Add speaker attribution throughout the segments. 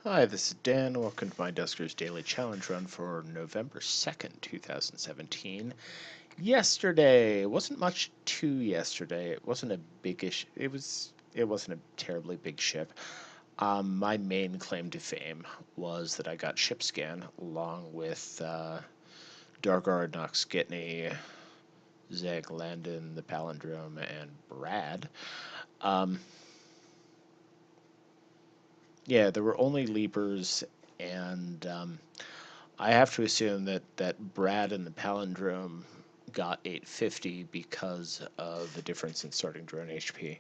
Speaker 1: Hi, this is Dan. Welcome to my Duskers Daily Challenge Run for November 2nd, 2017. Yesterday, wasn't much to yesterday. It wasn't a big-ish, it wasn't a terribly big ship. My main claim to fame was that I got ship scan along with Dargard, Nox Gitney, Zeg Landon, the Palindrome, and Brad. Yeah, there were only leapers, and I have to assume that Brad and the Palindrome got 850 because of the difference in starting drone HP,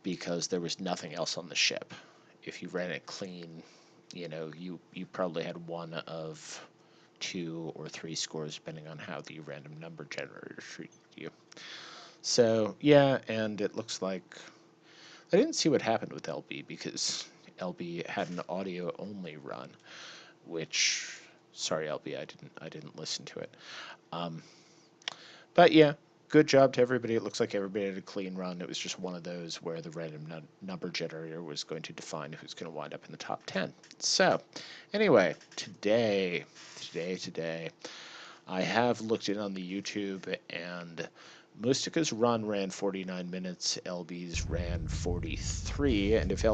Speaker 1: because there was nothing else on the ship. If you ran it clean, you probably had one of 2 or 3 scores, depending on how the random number generator treated you. So, yeah, and it looks like I didn't see what happened with LB because LB had an audio-only run, which, sorry LB, I didn't listen to it. But yeah, good job to everybody. It looks like everybody had a clean run. It was just one of those where the random number generator was going to define who's going to wind up in the top 10. So, anyway, today, I have looked in on the YouTube, and Mustika's run ran 49 minutes, LB's ran 43, and if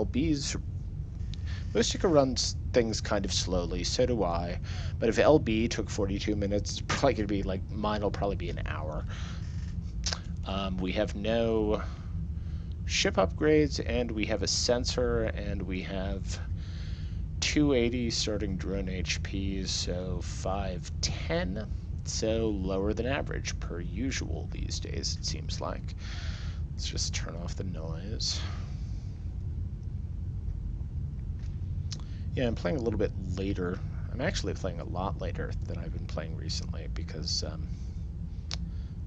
Speaker 1: Mustika runs things kind of slowly, so do I, but if LB took 42 minutes, it's probably going to be like, mine will probably be an hour. We have no ship upgrades, and we have a sensor, and we have 280 starting drone HP, so 510. So lower than average, per usual these days, it seems like. Let's just turn off the noise. Yeah, I'm playing a little bit later. I'm actually playing a lot later than I've been playing recently because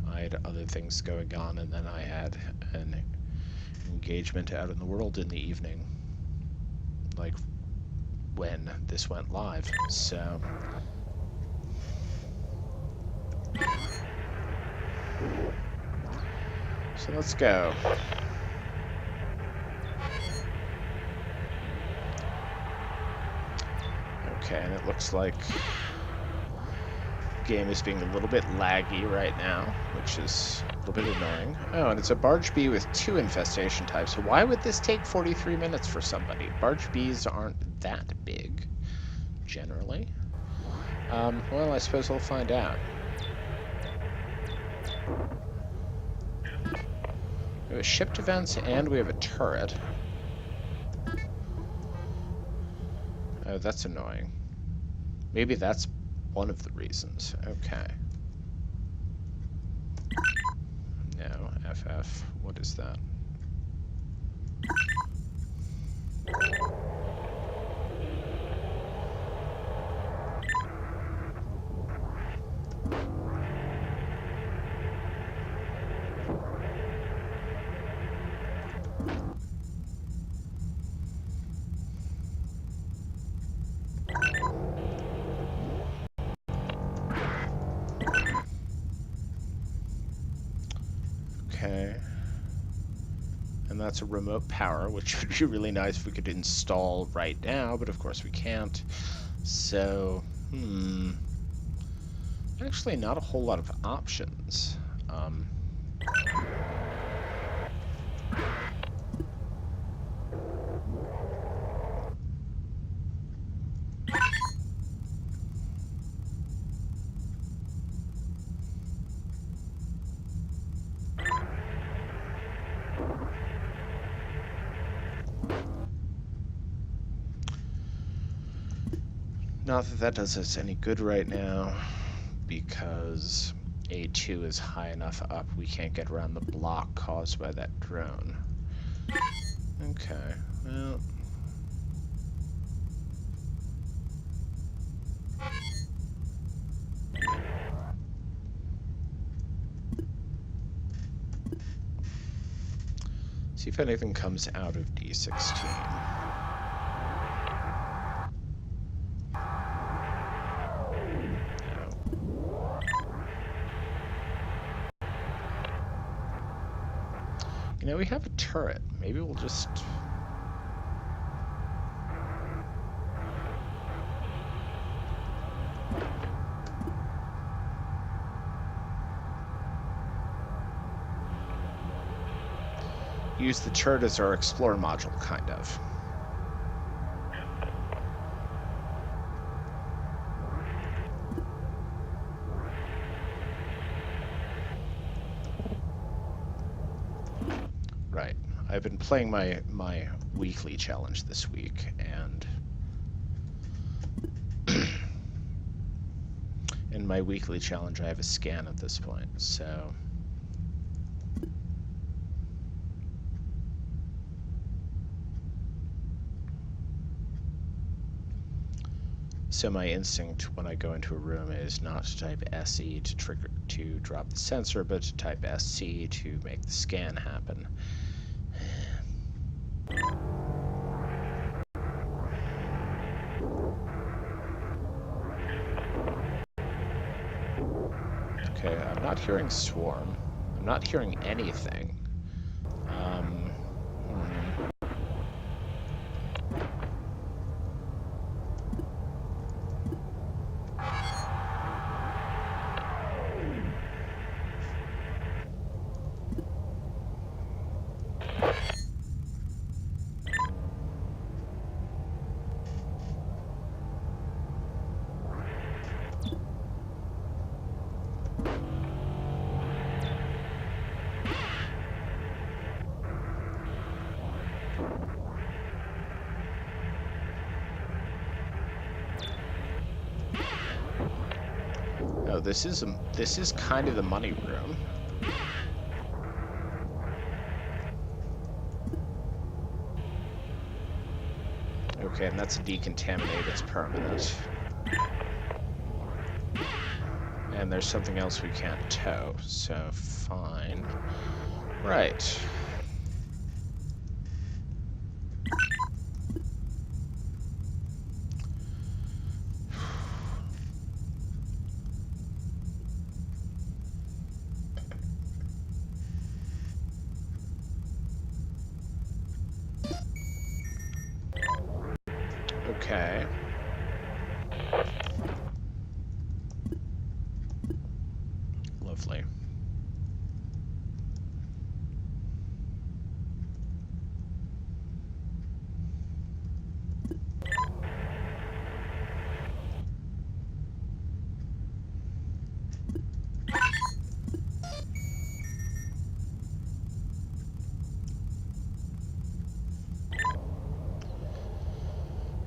Speaker 1: I had other things going on, and then I had an engagement out in the world in the evening, like when this went live. So let's go. Okay, and it looks like the game is being a little bit laggy right now, which is a little bit annoying. Oh, and it's a barge B with 2 infestation types. So why would this take 43 minutes for somebody? Barge Bs aren't that big, generally. Well, I suppose we'll find out. We have a ship defense, and we have a turret. Oh, that's annoying. Maybe that's one of the reasons. Okay. No, FF. What is that? Okay. And that's a remote power, which would be really nice if we could install right now, but of course we can't. So, actually not a whole lot of options. Not that that does us any good right now, because A2 is high enough up we can't get around the block caused by that drone. Okay, well... see if anything comes out of D16. You know, we have a turret. Maybe we'll just... use the turret as our explore module, kind of. Right. I've been playing my weekly challenge this week, and in my weekly challenge I have a scan at this point, so my instinct when I go into a room is not to type SE to drop the sensor, but to type SC to make the scan happen. Okay, I'm not hearing swarm. I'm not hearing anything. Oh, this is kind of the money room. Okay, and that's a decontaminate, it's permanent. And there's something else we can't tow, so fine. Right. Okay. Lovely.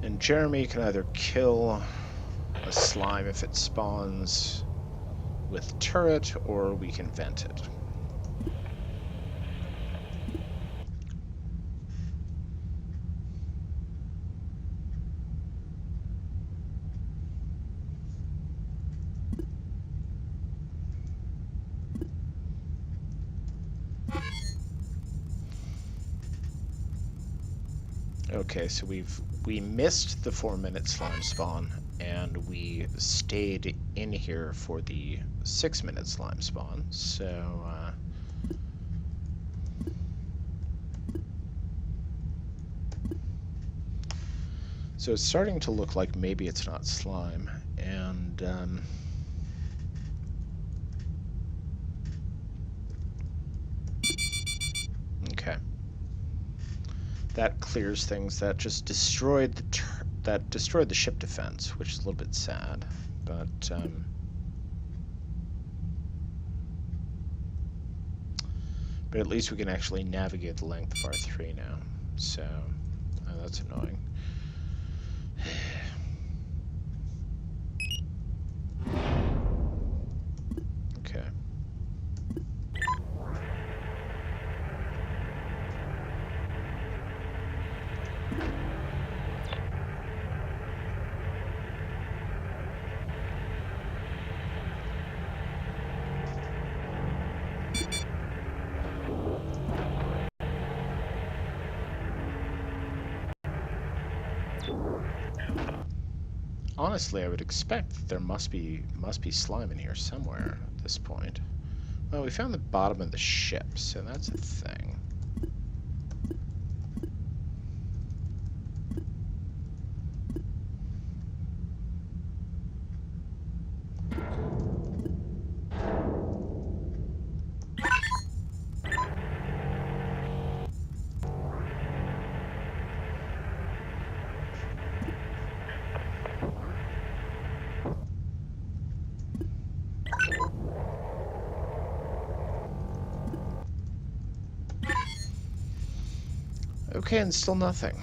Speaker 1: And Jeremy can either kill a slime if it spawns with turret, or we can vent it. Okay, so we missed the 4-minute slime spawn, and we stayed in here for the 6-minute slime spawn, so so it's starting to look like maybe it's not slime, and okay. That clears things. That just destroyed the ship defense, which is a little bit sad, but at least we can actually navigate the length of R3 now. So that's annoying. Okay. Honestly, I would expect that there must be slime in here somewhere at this point. Well, we found the bottom of the ship, so that's a thing. Okay, and still nothing.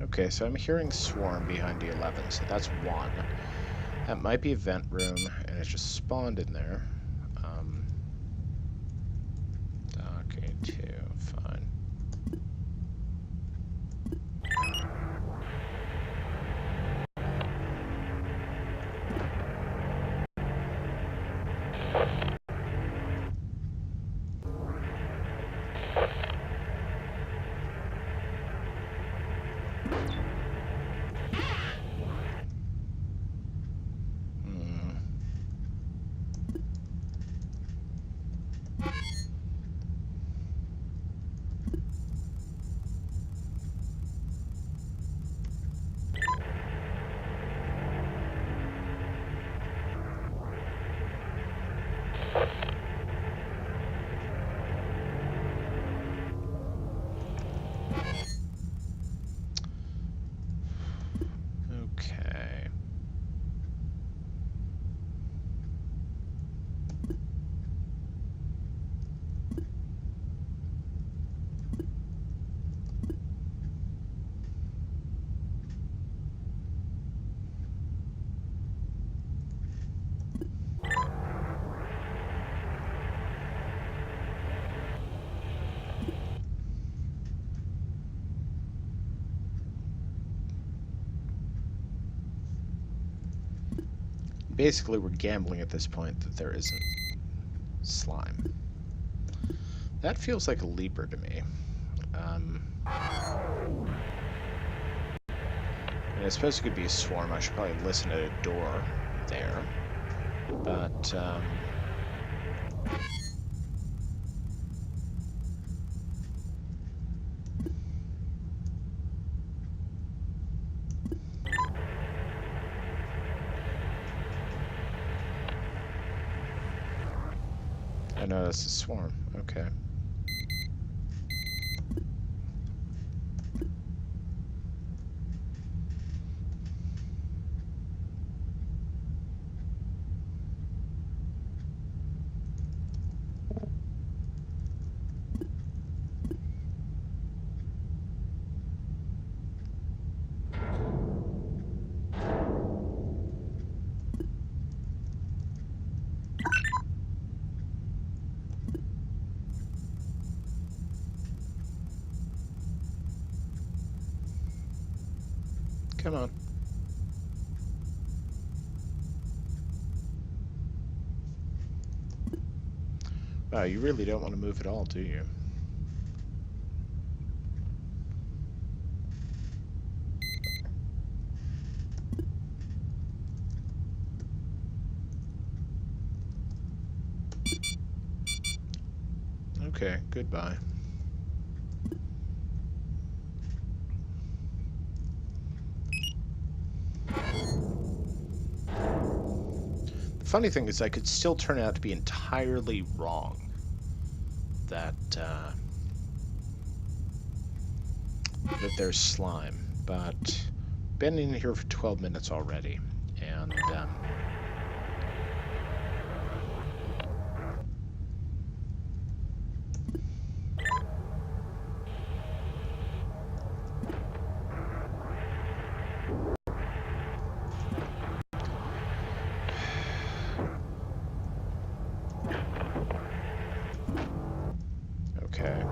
Speaker 1: Okay, so I'm hearing Swarm behind D11, so that's one. That might be a vent room, and it's just spawned in there. Okay, 2, fine. Okay. Basically, we're gambling at this point that there isn't slime. That feels like a leaper to me. And I suppose it could be a swarm. I should probably listen at a door there. But, I know that's a swarm. Okay. Come on. Wow, you really don't want to move at all, do you? Okay, goodbye. The funny thing is I could still turn out to be entirely wrong. That there's slime, but been in here for 12 minutes already, and okay.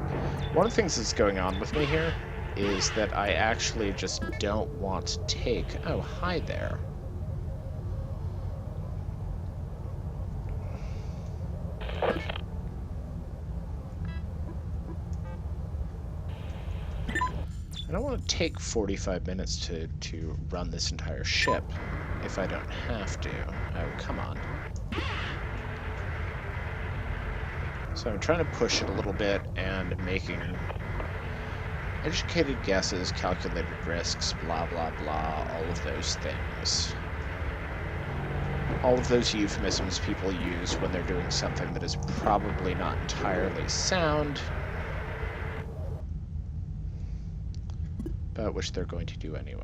Speaker 1: One of the things that's going on with me here is that I actually just don't want to take... Oh, hi there. I don't want to take 45 minutes to run this entire ship if I don't have to. Oh, come on. So I'm trying to push it a little bit and making educated guesses, calculated risks, blah, blah, blah, all of those things. All of those euphemisms people use when they're doing something that is probably not entirely sound. but which they're going to do anyway.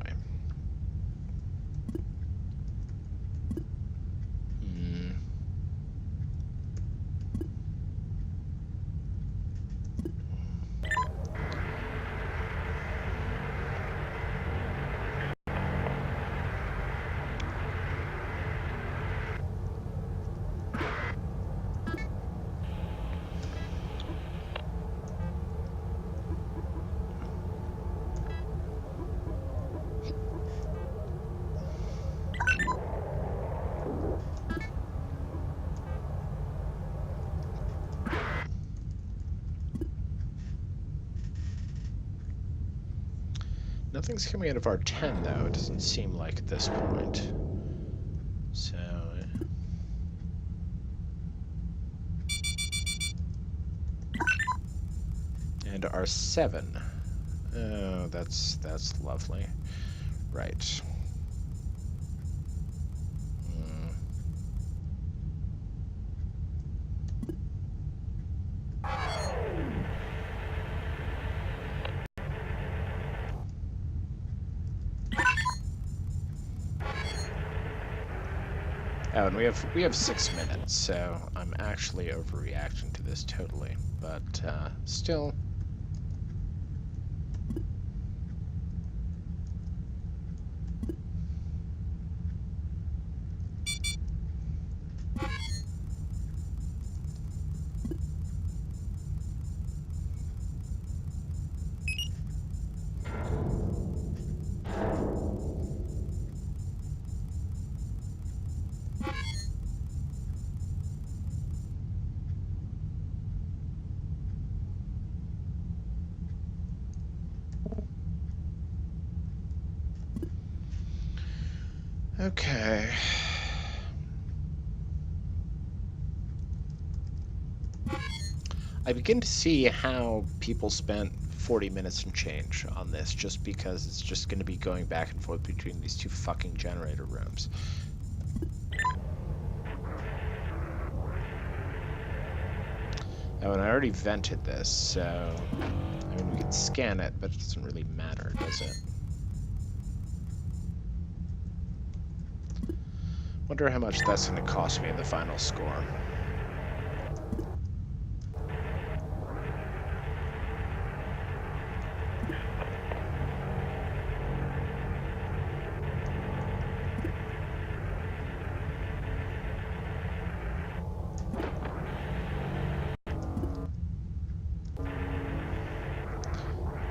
Speaker 1: Nothing's coming out of our 10, though. It doesn't seem like at this point. So... And our 7. Oh, that's lovely. Right. Oh, and we have 6 minutes, so I'm actually overreacting to this totally, but still. Okay. I begin to see how people spent 40 minutes and change on this just because it's just going to be going back and forth between these two fucking generator rooms. Oh, and I already vented this, so... I mean, we could scan it, but it doesn't really matter, does it? Wonder how much that's going to cost me in the final score.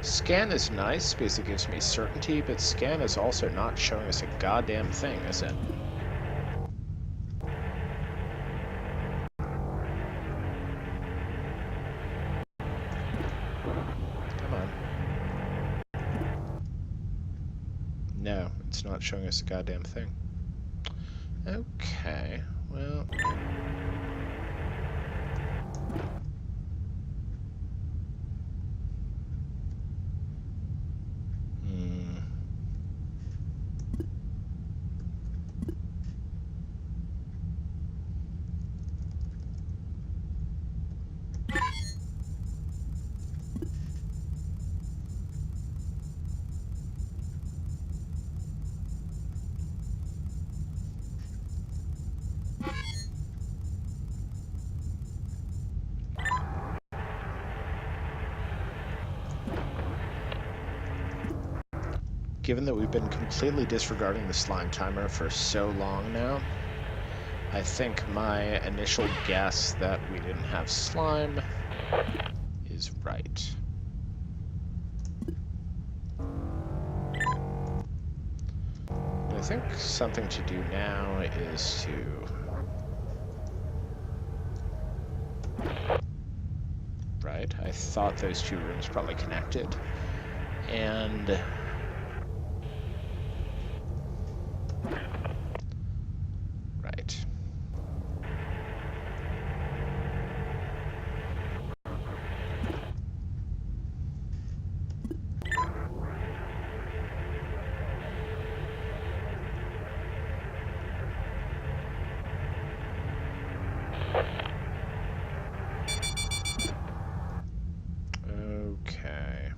Speaker 1: Scan is nice because it gives me certainty, but scan is also not showing us a goddamn thing, is it? Come on. No, it's not showing us a goddamn thing. Okay, well... Given that we've been completely disregarding the slime timer for so long now, I think my initial guess that we didn't have slime is right. I think something to do now is to... Right, I thought those two rooms probably connected. And... Right. Okay.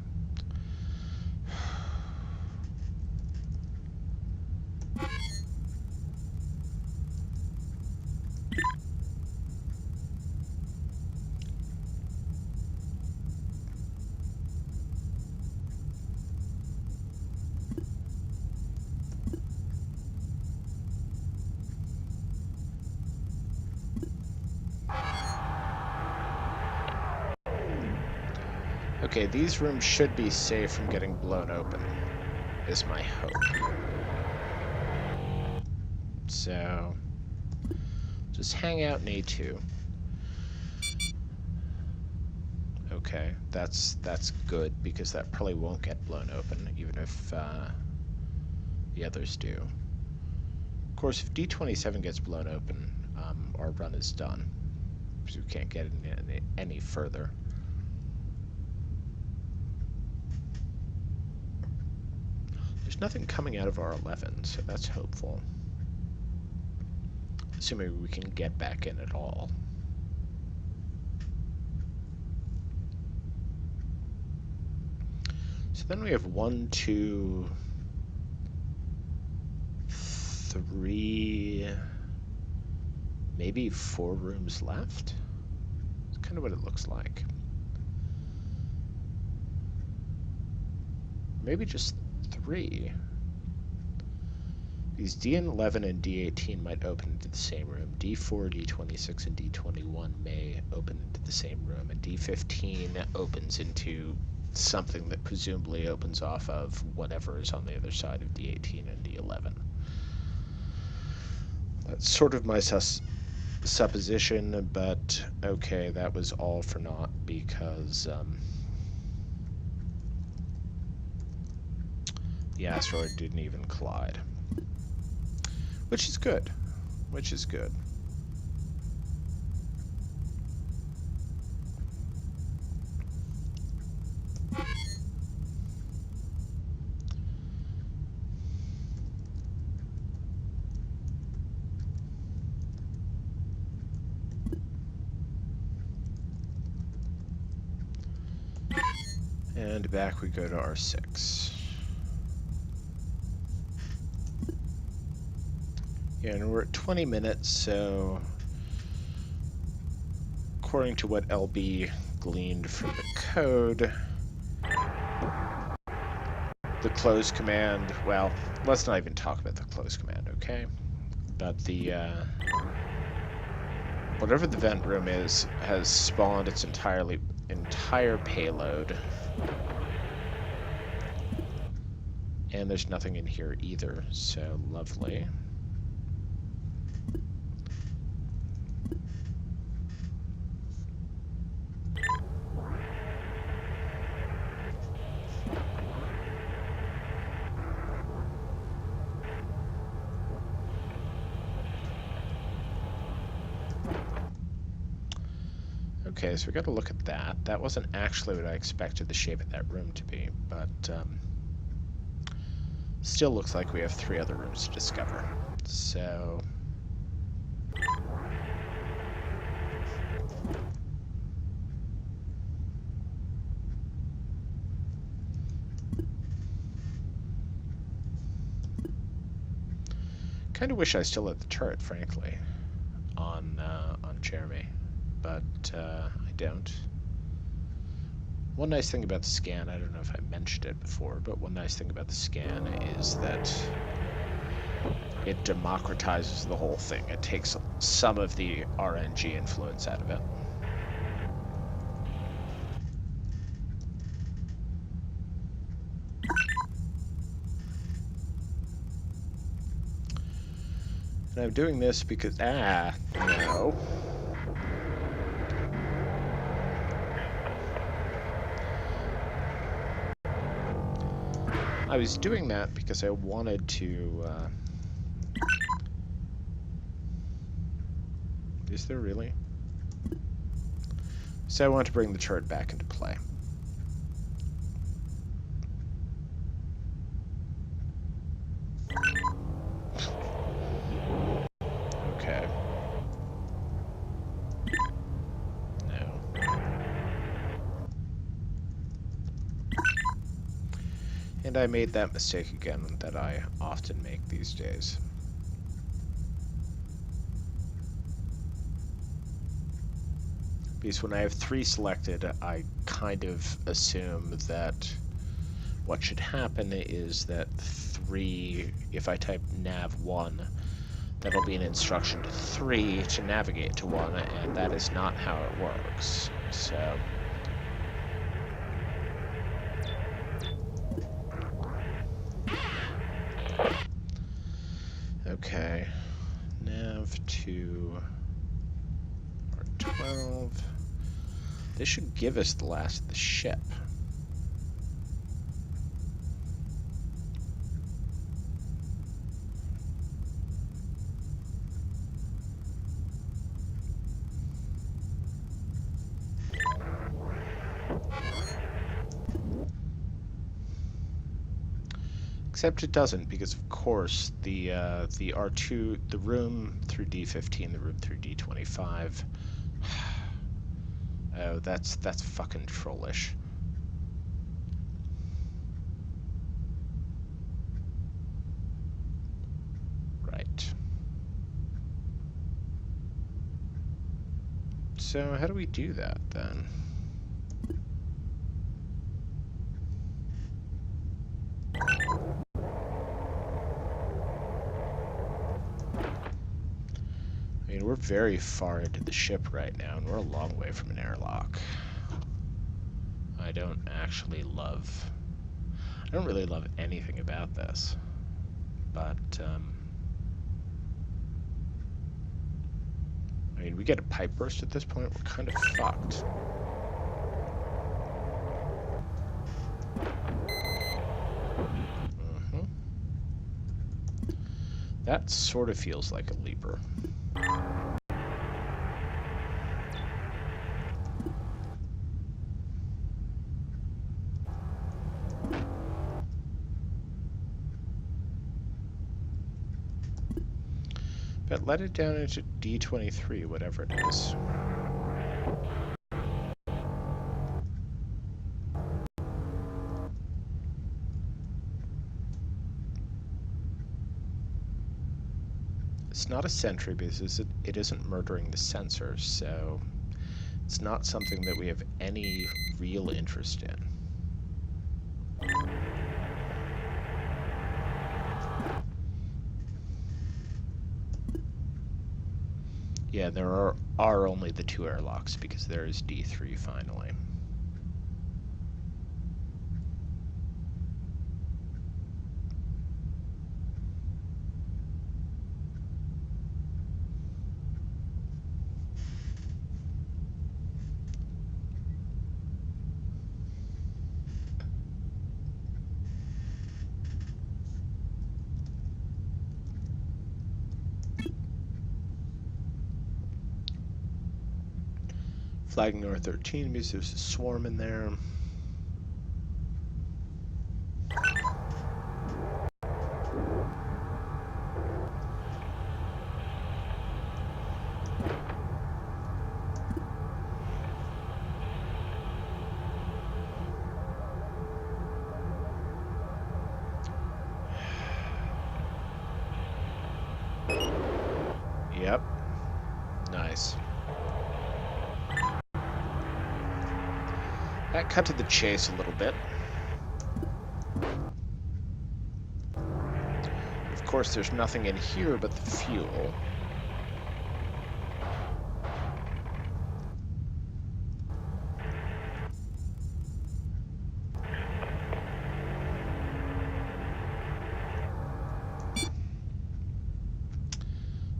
Speaker 1: Okay, these rooms should be safe from getting blown open, is my hope. So, just hang out in A2. Okay, that's good, because that probably won't get blown open, even if the others do. Of course, if D27 gets blown open, our run is done, because we can't get any further. There's nothing coming out of R11, so that's hopeful. Assuming we can get back in at all. So then we have 1, 2, 3, maybe 4 rooms left? That's kind of what it looks like. Maybe just 3. These D11 and D18 might open into the same room. D4, D26, and D21 may open into the same room, and D15 opens into something that presumably opens off of whatever is on the other side of D18 and D11. That's sort of my supposition, but okay, that was all for naught, because the asteroid didn't even collide. Which is good. Which is good. And back we go to R6. Yeah, and we're at 20 minutes, so according to what LB gleaned from the code, the close command, well, let's not even talk about the close command, okay? But the, whatever the vent room is, has spawned its entire payload. And there's nothing in here either, so lovely. Okay, so we got to look at that. That wasn't actually what I expected the shape of that room to be, but still looks like we have 3 other rooms to discover. So kind of wish I still had the turret, frankly, on Jeremy, but I don't. One nice thing about the scan, I don't know if I mentioned it before, but one nice thing about the scan is that it democratizes the whole thing. It takes some of the RNG influence out of it. And I'm doing this because, no. I was doing that because I wanted to, is there really? So I want to bring the turret back into play. Okay. No. And I made that mistake again that I often make these days. Because when I have 3 selected, I kind of assume that what should happen is that 3, if I type nav1, that'll be an instruction to 3 to navigate to 1, and that is not how it works. So Okay. Nav to R12. This should give us the last of the ship. Except it doesn't, because of course the R2, the room through D15, the room through D25. Oh, that's fucking trollish. Right. So how do we do that then? I mean, we're very far into the ship right now, and we're a long way from an airlock. I don't really love anything about this. But, I mean, we get a pipe burst at this point, we're kind of fucked. That sort of feels like a leaper. But let it down into D23, whatever it is. It's not a sentry because it isn't murdering the sensors, so it's not something that we have any real interest in. Yeah, there are only the two airlocks because there is D3 finally. Flagging R13 because there's a swarm in there. Yep. Nice. That cut to the chase a little bit. Of course, there's nothing in here but the fuel.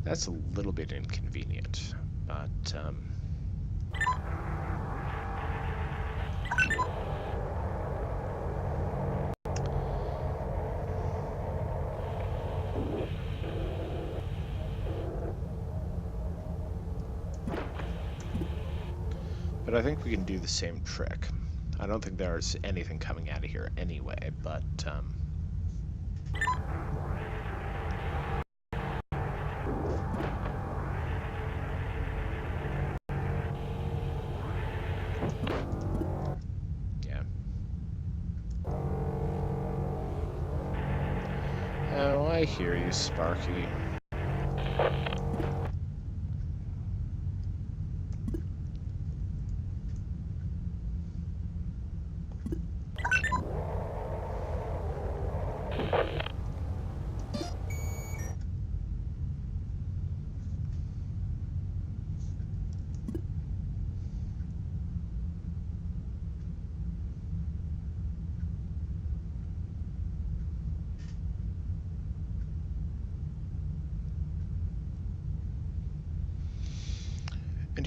Speaker 1: That's a little bit inconvenient, but I think we can do the same trick. I don't think there's anything coming out of here anyway, but yeah. Oh, I hear you, Sparky.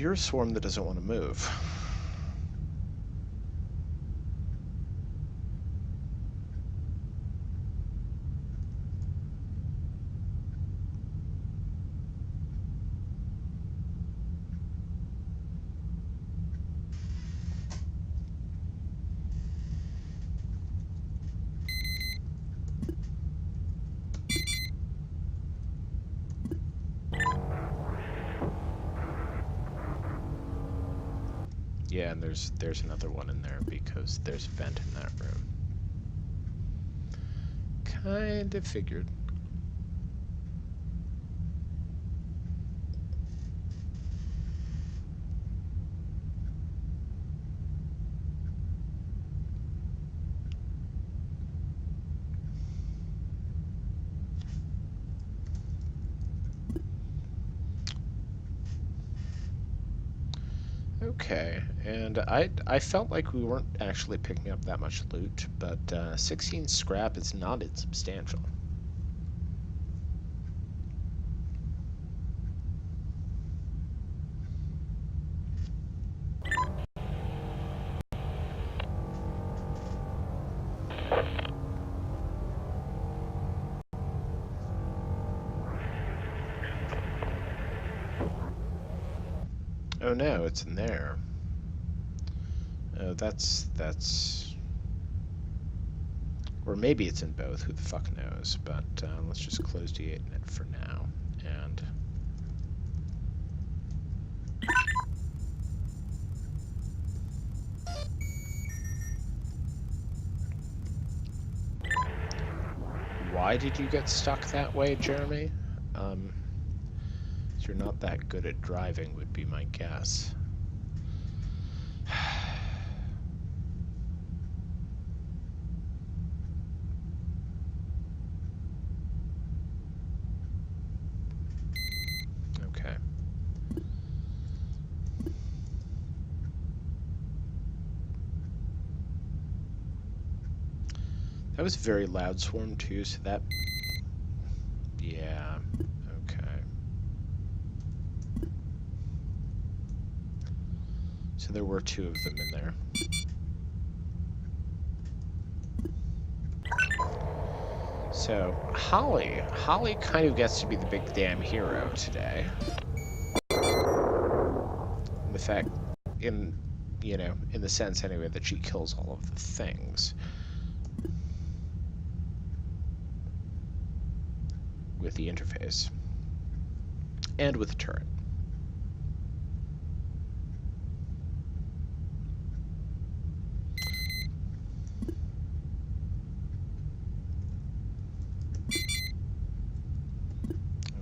Speaker 1: you're a swarm that doesn't want to move. Yeah, and there's another one in there because there's a vent in that room. Kind of figured. Okay, and I felt like we weren't actually picking up that much loot, but 16 scrap is not insubstantial. Oh no, it's in there. Oh, that's... Or maybe it's in both, who the fuck knows, but let's just close D8net for now, and... Why did you get stuck that way, Jeremy? Um, you're not that good at driving, would be my guess. Okay. That was very loud swarm too, so that... Yeah, okay. So there were two of them in there. So, Holly kind of gets to be the big damn hero today. The fact, in, you know, in the sense anyway, that she kills all of the things. With the interface. And with the turret.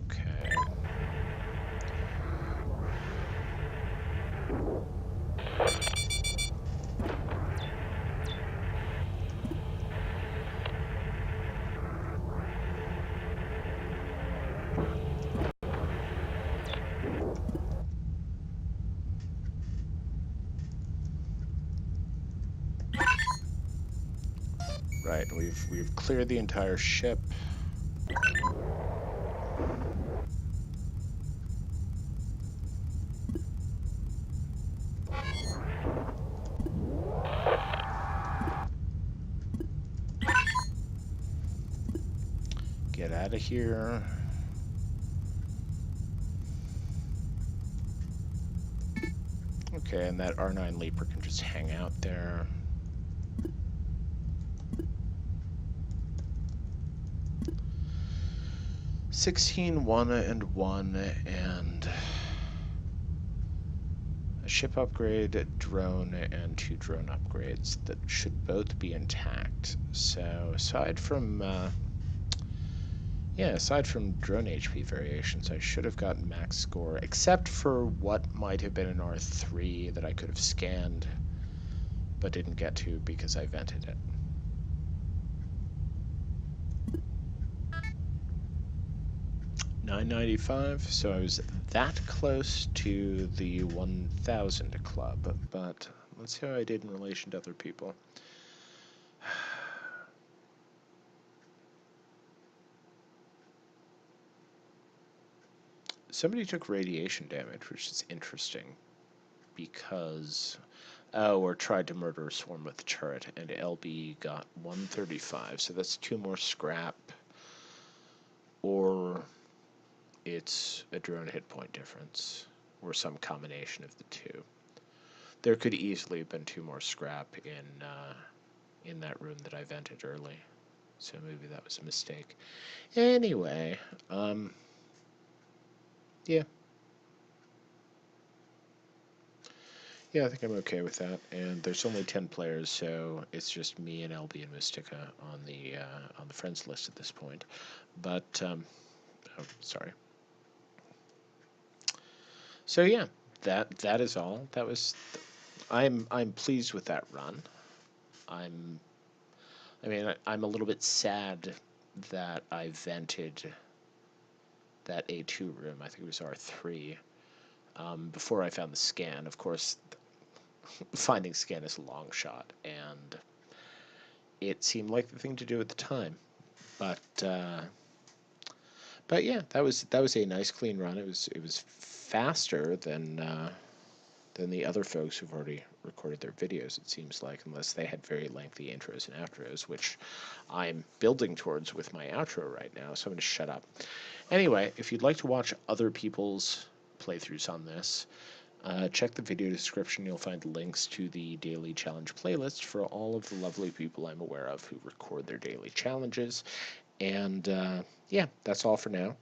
Speaker 1: Okay. Right, we've cleared the entire ship. Get out of here. Okay, and that R9 Leaper can just hang out there. $16, 1 and 1, and a ship upgrade, drone, and 2 drone upgrades that should both be intact. So aside from aside from drone HP variations, I should have gotten max score, except for what might have been an R3 that I could have scanned, but didn't get to because I vented it. $9.95, so I was that close to the 1,000 club, but let's see how I did in relation to other people. Somebody took radiation damage, which is interesting. because, oh, or tried to murder a swarm with a turret, and LB got 135. So that's 2 more scrap, or it's a drone hit point difference, or some combination of the two. There could easily have been 2 more scrap in that room that I vented early, so maybe that was a mistake. Anyway, yeah. Yeah, I think I'm okay with that. And there's only 10 players, so it's just me and LB and Mystica on the friends list at this point. But oh, sorry. So yeah, that is all. That was. I'm pleased with that run. I'm. I mean, I'm a little bit sad that I vented that A2 room. I think it was R3. Before I found the scan. Of course, finding scan is a long shot, and it seemed like the thing to do at the time. But yeah, that was a nice clean run. It was faster than the other folks who've already recorded their videos. It seems like, unless they had very lengthy intros and outros, which I'm building towards with my outro right now. So I'm going to shut up. Anyway, if you'd like to watch other people's playthroughs on this, check the video description. You'll find links to the daily challenge playlist for all of the lovely people I'm aware of who record their daily challenges. And yeah, that's all for now.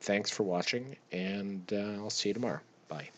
Speaker 1: Thanks for watching, and I'll see you tomorrow. Bye.